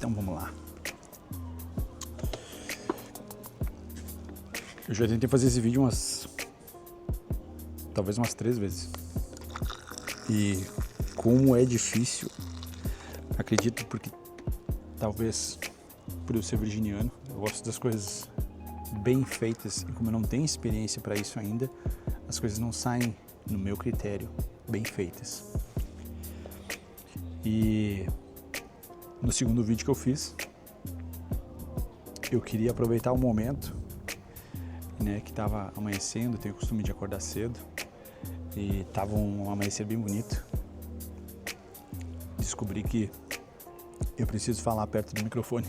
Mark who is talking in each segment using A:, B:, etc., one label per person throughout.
A: Então vamos lá. Eu já tentei fazer esse vídeo talvez umas 3 vezes. E como é difícil, acredito porque talvez por eu ser virginiano, eu gosto das coisas bem feitas e como eu não tenho experiência para isso ainda, as coisas não saem no meu critério bem feitas. E no segundo vídeo que eu fiz, eu queria aproveitar o momento, né, que estava amanhecendo, tenho o costume de acordar cedo e estava um amanhecer bem bonito. Descobri que eu preciso falar perto do microfone.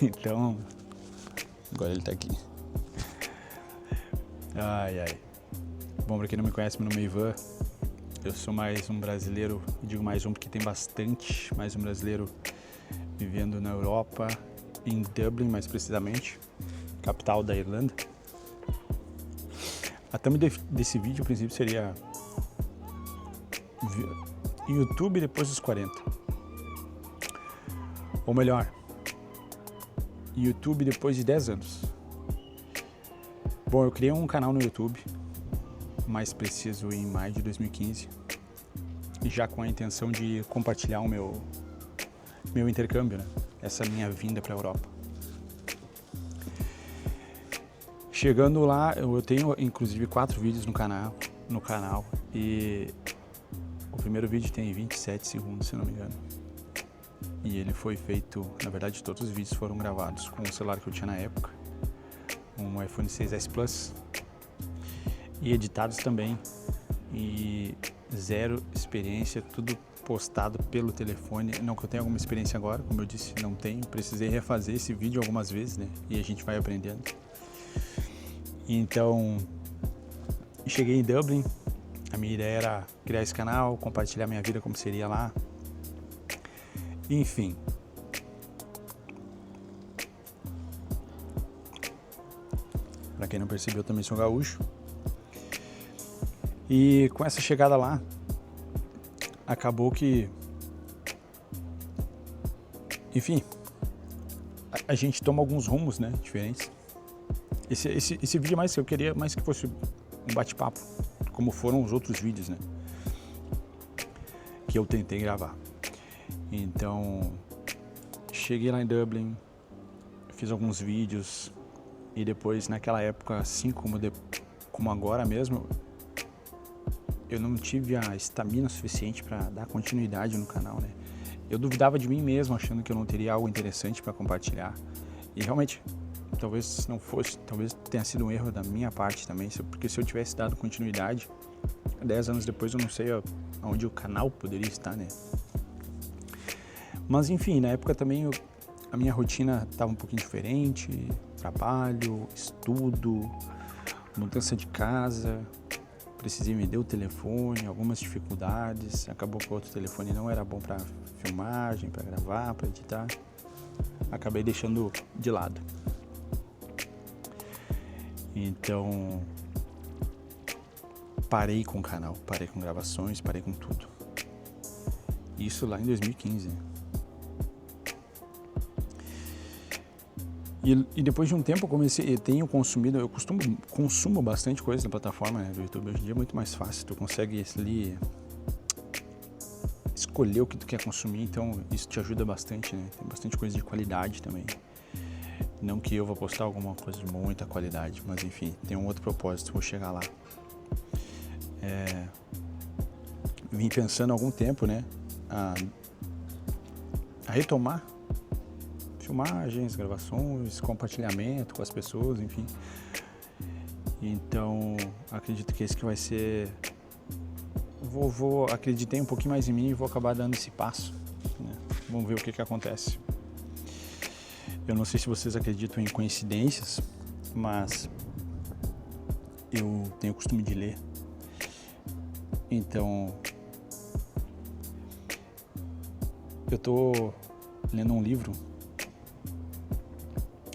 A: Então, agora ele está aqui. Ai, ai. Bom, para quem não me conhece, meu nome é Ivan. Eu sou mais um brasileiro, digo mais um porque tem bastante, mais um brasileiro vivendo na Europa, em Dublin mais precisamente, capital da Irlanda. A thumb desse vídeo, a princípio, seria YouTube depois dos 40. Ou melhor, YouTube depois de 10 anos. Bom, eu criei um canal no YouTube, mais preciso em maio de 2015, já com a intenção de compartilhar o meu intercâmbio, né? Essa minha vinda para a Europa. Chegando lá, eu tenho inclusive 4 vídeos no canal e o primeiro vídeo tem 27 segundos, se não me engano. E ele foi feito, na verdade todos os vídeos foram gravados com o celular que eu tinha na época, um iPhone 6S Plus, e editados também, e zero experiência, tudo postado pelo telefone. Não que eu tenha alguma experiência agora, como eu disse, não tenho, precisei refazer esse vídeo algumas vezes, né, e a gente vai aprendendo. Então, cheguei em Dublin, a minha ideia era criar esse canal, compartilhar minha vida como seria lá, enfim. Para quem não percebeu, eu também sou gaúcho. E com essa chegada lá, acabou que, enfim, a gente toma alguns rumos, né, diferentes. Esse vídeo eu queria mais que fosse um bate-papo, como foram os outros vídeos, né, que eu tentei gravar. Então, cheguei lá em Dublin, fiz alguns vídeos e depois, naquela época, assim como agora mesmo, eu não tive a estamina suficiente para dar continuidade no canal, né? Eu duvidava de mim mesmo, achando que eu não teria algo interessante para compartilhar. E realmente, talvez não fosse, talvez tenha sido um erro da minha parte também, porque se eu tivesse dado continuidade, 10 anos depois eu não sei aonde o canal poderia estar, né? Mas enfim, na época também a minha rotina estava um pouquinho diferente, trabalho, estudo, mudança de casa, precisei vender o telefone, algumas dificuldades, acabou que o outro telefone não era bom para filmagem, para gravar, para editar, acabei deixando de lado. Então, parei com o canal, parei com gravações, parei com tudo. Isso lá em 2015. E depois de um tempo eu consumo bastante coisa na plataforma, né, do YouTube. Hoje em dia é muito mais fácil, tu consegue ali escolher o que tu quer consumir, então isso te ajuda bastante, né, tem bastante coisa de qualidade também. Não que eu vou postar alguma coisa de muita qualidade, mas enfim, tem um outro propósito, vou chegar lá. Vim pensando há algum tempo, né, a retomar filmagens, gravações, compartilhamento com as pessoas, enfim. Então, acredito que esse que vai ser... Acreditei um pouquinho mais em mim e vou acabar dando esse passo, né? Vamos ver o que acontece. Eu não sei se vocês acreditam em coincidências, mas eu tenho o costume de ler. Então, eu tô lendo um livro.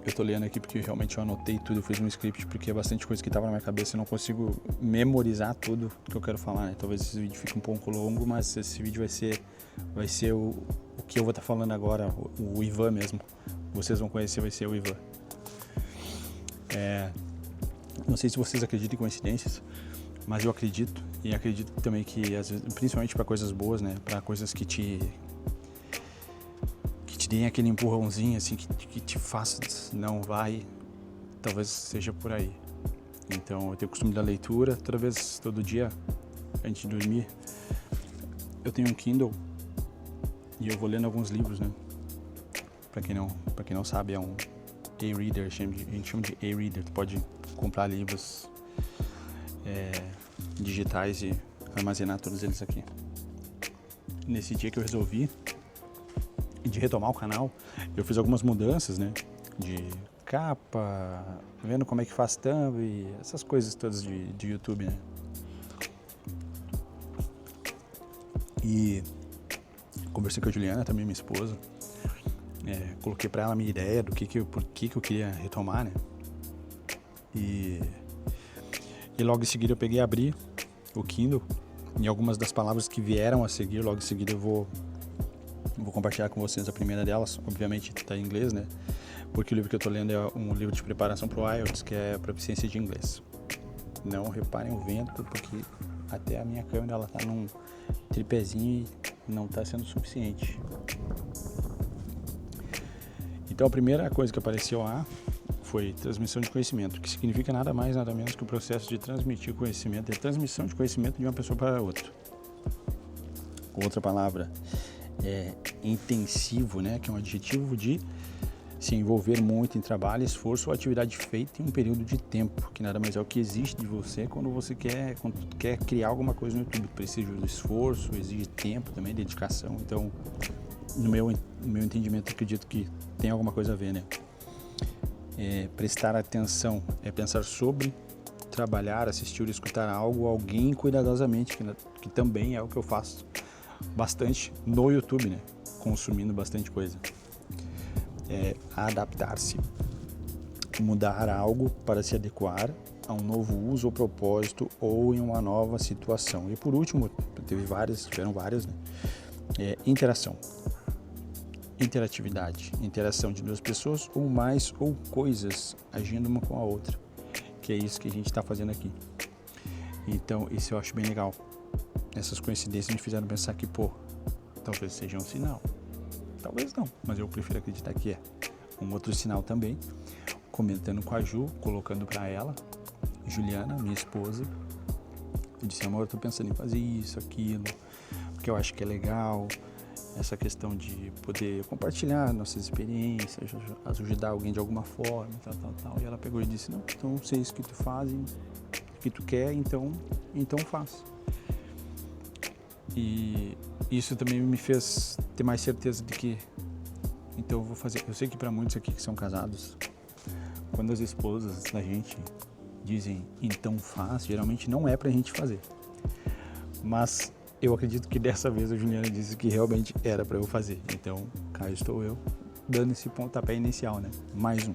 A: Eu tô lendo aqui porque realmente eu anotei tudo, eu fiz um script porque é bastante coisa que tava na minha cabeça, eu não consigo memorizar tudo que eu quero falar, né? Talvez esse vídeo fique um pouco longo, mas esse vídeo vai ser o que eu vou estar falando agora, o Ivan mesmo, vocês vão conhecer, vai ser o Ivan. Não sei se vocês acreditam em coincidências, mas eu acredito, e acredito também que, às vezes, principalmente para coisas boas, né, para coisas que te deem aquele empurrãozinho, assim, que te faça, não vai, talvez seja por aí. Então, eu tenho o costume da leitura, todo dia, antes de dormir, eu tenho um Kindle e eu vou lendo alguns livros, né? Pra quem não sabe, é um e-reader, a gente chama de e-reader. Tu pode comprar livros digitais e armazenar todos eles aqui. Nesse dia que eu resolvi de retomar o canal, eu fiz algumas mudanças, né? De capa, vendo como é que faz thumb e essas coisas todas de YouTube, né? E conversei com a Juliana, também minha esposa, coloquei pra ela a minha ideia do por que eu queria retomar, né? E logo em seguida eu peguei e abri o Kindle e algumas das palavras que vieram a seguir, logo em seguida eu vou compartilhar com vocês. A primeira delas, obviamente, está em inglês, né? Porque o livro que eu estou lendo é um livro de preparação para o IELTS, que é proficiência de inglês. Não reparem o vento, porque até a minha câmera ela tá num tripézinho e não está sendo suficiente. Então a primeira coisa que apareceu lá foi transmissão de conhecimento, que significa nada mais, nada menos que o processo de transmitir conhecimento, é transmissão de conhecimento de uma pessoa para outra. Outra palavra é intensivo, né, que é um adjetivo de se envolver muito em trabalho, esforço ou atividade feita em um período de tempo, que nada mais é o que exige de você quando tu quer criar alguma coisa no YouTube. Precisa do esforço, exige tempo também, dedicação. Então, no meu entendimento, acredito que tem alguma coisa a ver, né? Prestar atenção é pensar sobre, trabalhar, assistir ou escutar algo ou alguém cuidadosamente, que também é o que eu faço bastante no YouTube, né? Consumindo bastante coisa. Adaptar-se, mudar algo para se adequar a um novo uso ou propósito ou em uma nova situação. E por último, tiveram várias, né? Interação, interatividade, interação de duas pessoas ou mais ou coisas agindo uma com a outra, que é isso que a gente está fazendo aqui. Então, isso eu acho bem legal. Essas coincidências me fizeram pensar que, talvez seja um sinal. Talvez não, mas eu prefiro acreditar que é. Um outro sinal também, comentando com a Ju, colocando para ela, Juliana, minha esposa, eu disse: amor, eu tô pensando em fazer isso, aquilo, porque eu acho que é legal, essa questão de poder compartilhar nossas experiências, ajudar alguém de alguma forma, tal. E ela pegou e disse: não, então se é isso que tu faz, que tu quer, então faz. E isso também me fez ter mais certeza de que, então eu vou fazer. Eu sei que para muitos aqui que são casados, quando as esposas da gente dizem então faz, geralmente não é pra gente fazer. Mas eu acredito que dessa vez a Juliana disse que realmente era pra eu fazer. Então cá estou eu, dando esse pontapé inicial, né? Mais um.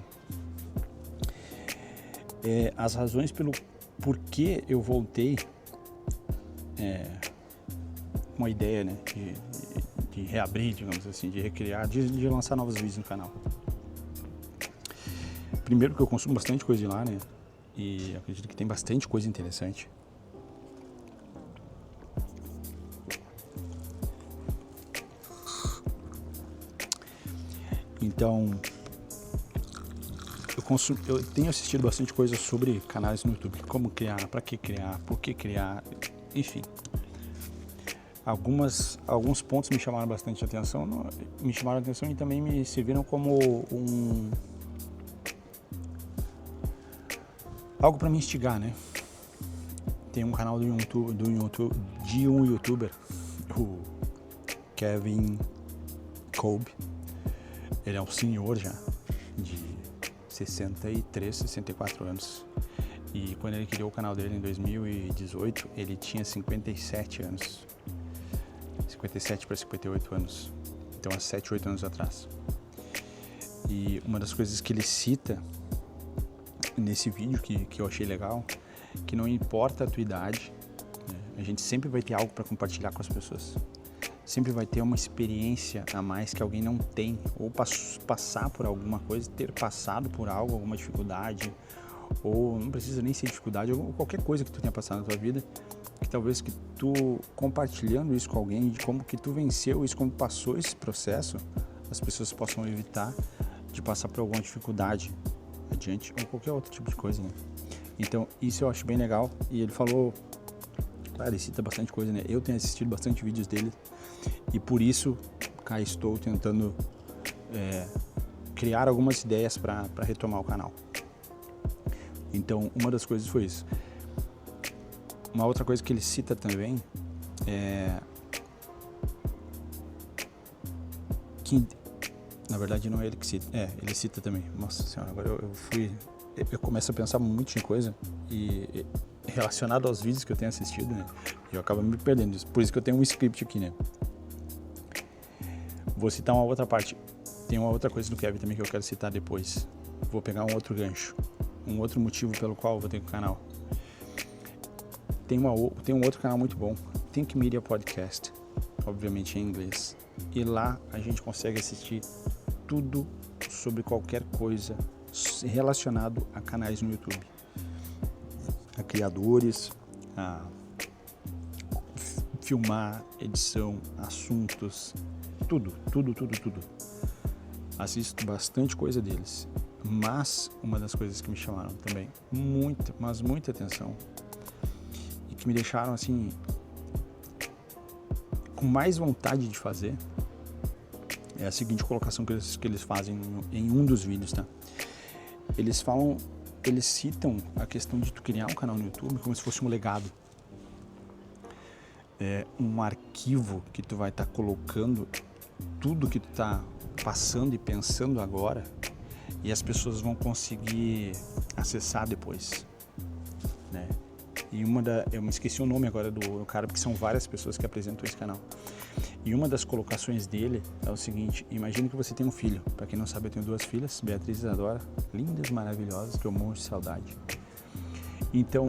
A: As razões pelo porquê eu voltei, uma ideia, né, de reabrir, digamos assim, de recriar, de lançar novos vídeos no canal. Primeiro que eu consumo bastante coisa de lá, né, e acredito que tem bastante coisa interessante. Então, eu tenho assistido bastante coisa sobre canais no YouTube, como criar, para que criar, por que criar, enfim. Alguns pontos me chamaram bastante atenção, e também me serviram como algo para me instigar, né? Tem um canal de um youtuber, o Kevin Kolb. Ele é um senhor já, de 63, 64 anos. E quando ele criou o canal dele em 2018, ele tinha 57 anos. 57 para 58 anos. Então, há 7, 8 anos atrás. E uma das coisas que ele cita nesse vídeo, que eu achei legal, que não importa a tua idade, né, a gente sempre vai ter algo para compartilhar com as pessoas. sempre vai ter uma experiência a mais que alguém não tem, ou passar por alguma coisa, ter passado por algo, alguma dificuldade, ou não precisa nem ser dificuldade, ou qualquer coisa que tu tenha passado na tua vida, que talvez que tu compartilhando isso com alguém, de como que tu venceu isso, como passou esse processo, as pessoas possam evitar de passar por alguma dificuldade adiante, ou qualquer outro tipo de coisa, né? Então, isso eu acho bem legal, e ele falou, claro, ele cita bastante coisa, né? Eu tenho assistido bastante vídeos dele, e por isso cá estou tentando criar algumas ideias para retomar o canal. Então, uma das coisas foi isso. Uma outra coisa que ele cita também é que, na verdade, não é ele que cita, ele cita também. Nossa senhora, agora eu começo a pensar muito em coisa e relacionado aos vídeos que eu tenho assistido, né? E eu acabo me perdendo. Por isso que eu tenho um script aqui, né? Vou citar uma outra parte. Tem uma outra coisa do Kevin também que eu quero citar depois. Vou pegar um outro gancho. Um outro motivo pelo qual eu vou ter o canal. Tem um outro canal muito bom, Think Media Podcast, obviamente em inglês. E lá a gente consegue assistir tudo sobre qualquer coisa relacionado a canais no YouTube. A criadores, a filmar, edição, assuntos, tudo. Assisto bastante coisa deles. Mas uma das coisas que me chamaram também muita atenção e que me deixaram assim com mais vontade de fazer é a seguinte colocação que eles fazem em um dos vídeos, tá? Eles citam a questão de tu criar um canal no YouTube como se fosse um legado. Um arquivo que tu vai estar colocando tudo que tu tá passando e pensando agora, e as pessoas vão conseguir acessar depois, né? E eu me esqueci o nome agora do cara, porque são várias pessoas que apresentam esse canal. E uma das colocações dele é o seguinte: imagine que você tem um filho. Para quem não sabe, eu tenho 2 filhas, Beatriz e Isadora, lindas, maravilhosas, que eu morro de saudade. Então,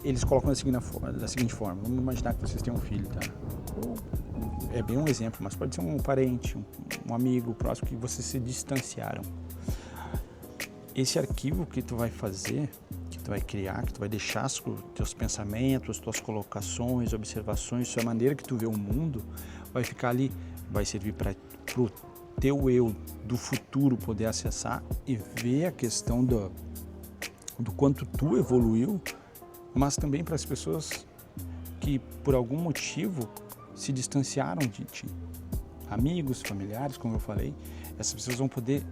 A: eles colocam da seguinte forma: vamos imaginar que vocês têm um filho, tá? É bem um exemplo, mas pode ser um parente, um amigo próximo que vocês se distanciaram. Esse arquivo que tu vai fazer, que tu vai criar, que tu vai deixar os teus pensamentos, tuas colocações, observações, sua maneira que tu vê o mundo, vai ficar ali, vai servir para o teu eu do futuro poder acessar e ver a questão do quanto tu evoluiu, mas também para as pessoas que por algum motivo se distanciaram de ti. Amigos, familiares, como eu falei, essas pessoas vão poder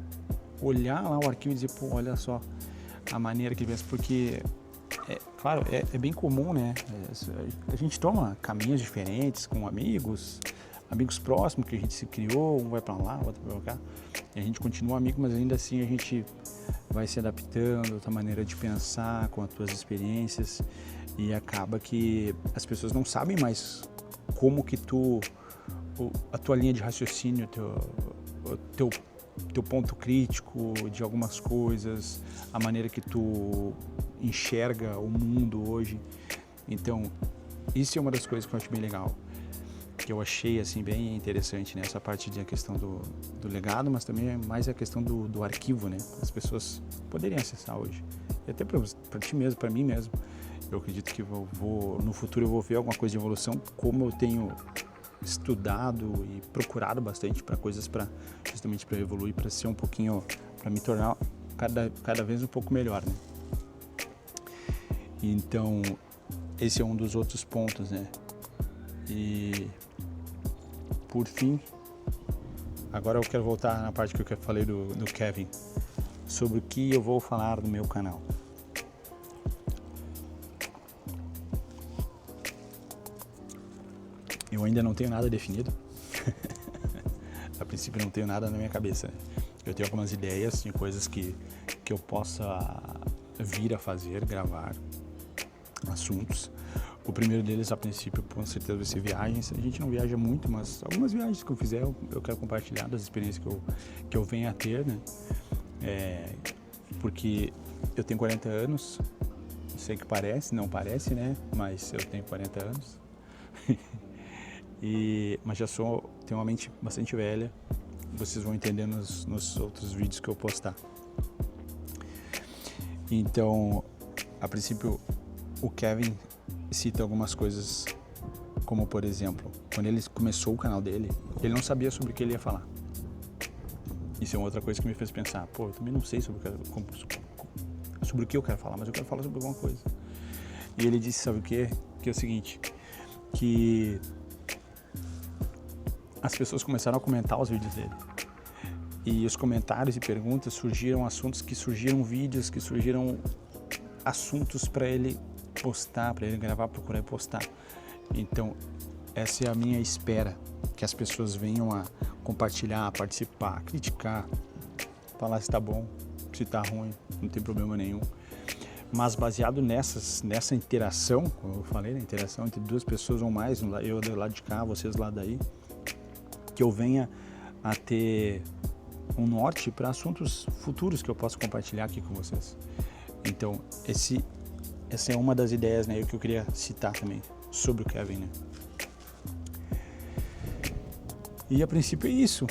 A: olhar lá o arquivo e dizer, pô, olha só a maneira que ele pensa, porque, claro, é bem comum, né? A gente toma caminhos diferentes com amigos próximos que a gente se criou, um vai pra lá, outro vai pra cá, e a gente continua amigo, mas ainda assim a gente vai se adaptando, outra maneira de pensar com as tuas experiências, e acaba que as pessoas não sabem mais como que a tua linha de raciocínio, teu ponto crítico de algumas coisas, a maneira que tu enxerga o mundo hoje. Então, isso é uma das coisas que eu acho bem legal, que eu achei assim bem interessante, né? Essa parte da questão do legado, mas também é mais a questão do arquivo, né? As pessoas poderem acessar hoje. E até para ti mesmo, para mim mesmo. Eu acredito que no futuro eu vou ver alguma coisa de evolução, como eu tenho estudado e procurado bastante para coisas justamente para evoluir, para ser um pouquinho, para me tornar cada vez um pouco melhor, né? Então, esse é um dos outros pontos, né? E por fim, agora eu quero voltar na parte que eu falei do Kevin, sobre o que eu vou falar no meu canal. Eu ainda não tenho nada definido. A princípio não tenho nada na minha cabeça. Eu tenho algumas ideias de coisas que eu possa vir a fazer, gravar, assuntos. O primeiro deles, a princípio, com certeza vai ser viagens. A gente não viaja muito, mas algumas viagens que eu fizer, eu quero compartilhar das experiências que eu venho a ter, né? Porque eu tenho 40 anos, sei que não parece, né? Mas eu tenho 40 anos. Mas já tenho uma mente bastante velha. Vocês vão entender nos outros vídeos que eu postar. Então, a princípio, o Kevin cita algumas coisas, como por exemplo, quando ele começou o canal dele, ele não sabia sobre o que ele ia falar. Isso é uma outra coisa que me fez pensar, pô, eu também não sei sobre o que eu quero falar, mas eu quero falar sobre alguma coisa. E ele disse, sabe o quê? Que é o seguinte, que as pessoas começaram a comentar os vídeos dele. E os comentários e perguntas surgiram assuntos que surgiram vídeos, que surgiram assuntos para ele postar, para ele gravar, procurar e postar. Então, essa é a minha espera, que as pessoas venham a compartilhar, participar, criticar, falar se tá bom, se tá ruim, não tem problema nenhum. Mas baseado nessa interação, como eu falei, na interação entre duas pessoas ou mais, eu do lado de cá, vocês lá daí, que eu venha a ter um norte para assuntos futuros que eu possa compartilhar aqui com vocês. Então, essa é uma das ideias, né, que eu queria citar também sobre o Kevin, né. E a princípio é isso,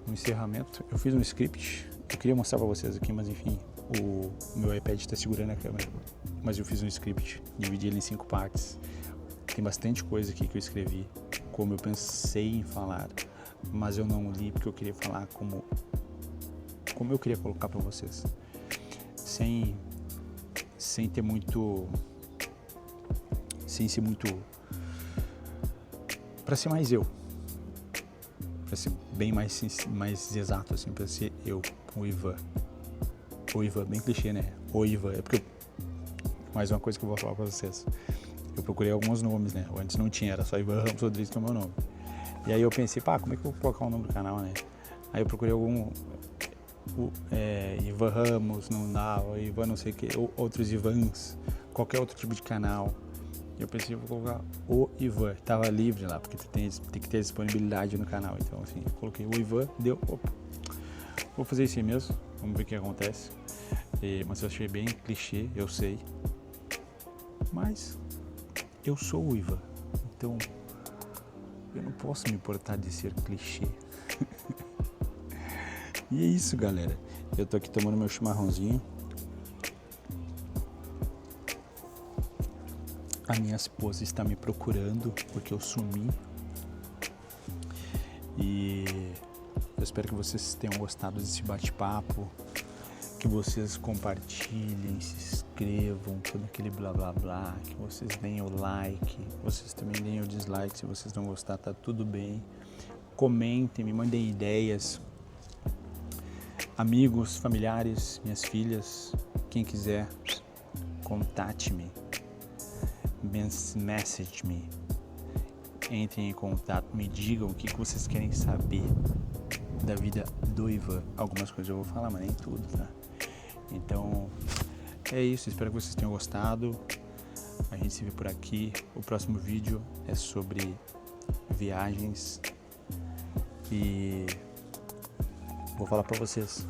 A: no encerramento. Eu fiz um script, eu queria mostrar para vocês aqui, mas enfim, o meu iPad está segurando a câmera. Mas eu fiz um script, dividi ele em 5 partes. Tem bastante coisa aqui que eu escrevi, como eu pensei em falar, mas eu não li porque eu queria falar como eu queria colocar para vocês, sem ser muito, para ser mais eu, para ser bem mais exato assim, para ser eu, o Ivan, bem clichê, né? O Ivan, é porque mais uma coisa que eu vou falar para vocês. Eu procurei alguns nomes, né? Antes não tinha, era só Ivan Ramos Rodrigues, que é o meu nome. E aí eu pensei, como é que eu vou colocar o nome do canal, né? Aí eu procurei Ivan Ramos, não dá, Ivan não sei o que, outros Ivans, qualquer outro tipo de canal. E eu pensei, vou colocar o Ivan, tava livre lá, porque tem que ter disponibilidade no canal. Então assim, eu coloquei o Ivan, deu, vou fazer isso aí mesmo, vamos ver o que acontece. Mas eu achei bem clichê, eu sei. Mas eu sou o Ivan, então eu não posso me importar de ser clichê. E é isso, galera. Eu tô aqui tomando meu chimarrãozinho. A minha esposa está me procurando porque eu sumi. E eu espero que vocês tenham gostado desse bate-papo, que vocês compartilhem, se inscrevam, todo aquele blá blá blá, que vocês deem o like, vocês também deem o dislike se vocês não gostar, tá tudo bem. Comentem, me mandem ideias, amigos, familiares, minhas filhas, quem quiser, contate-me, message me, entrem em contato, me digam o que vocês querem saber da vida do Ivan. Algumas coisas eu vou falar, mas nem tudo, tá? Então, é isso, espero que vocês tenham gostado. A gente se vê por aqui. O próximo vídeo é sobre viagens. E vou falar pra vocês,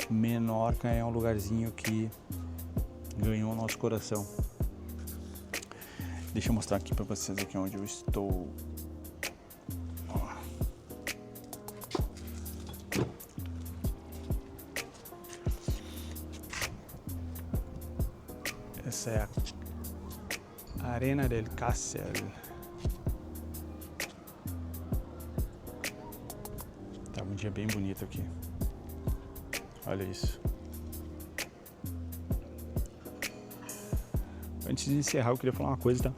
A: Menorca é um lugarzinho que ganhou o nosso coração. Deixa eu mostrar aqui pra vocês aqui onde eu estou. Essa é a Arena del Castel. Tá um dia bem bonito aqui. Olha isso. Antes de encerrar, eu queria falar uma coisa, tá?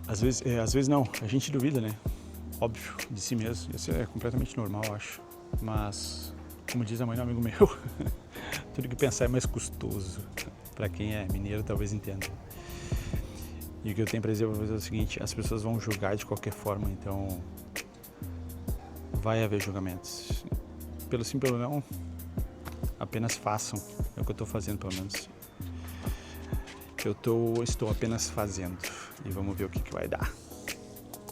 A: Às vezes não, a gente duvida, né? Óbvio, de si mesmo. Isso é completamente normal, eu acho. Mas, como diz a mãe do amigo meu, tudo que pensar é mais custoso. Pra quem é mineiro, talvez entenda. E o que eu tenho pra dizer pra vocês é o seguinte: as pessoas vão julgar de qualquer forma, então vai haver julgamentos. Pelo sim, pelo não, apenas façam. É o que eu tô fazendo, pelo menos. Estou apenas fazendo. E vamos ver o que vai dar.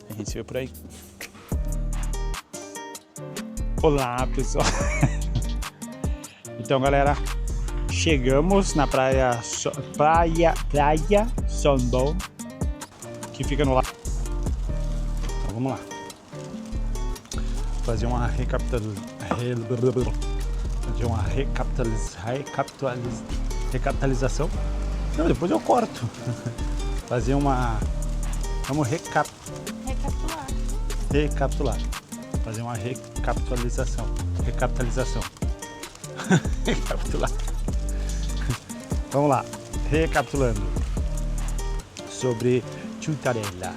A: A gente se vê por aí. Olá, pessoal. Então, galera, chegamos na praia Ensemble, que fica no lado. Então vamos lá. Fazer uma recapitalização. Não, depois eu corto. Fazer uma... Vamos recapitular. Fazer uma recapitalização. Recapitular. Vamos lá. Recapitulando sobre Tintarella.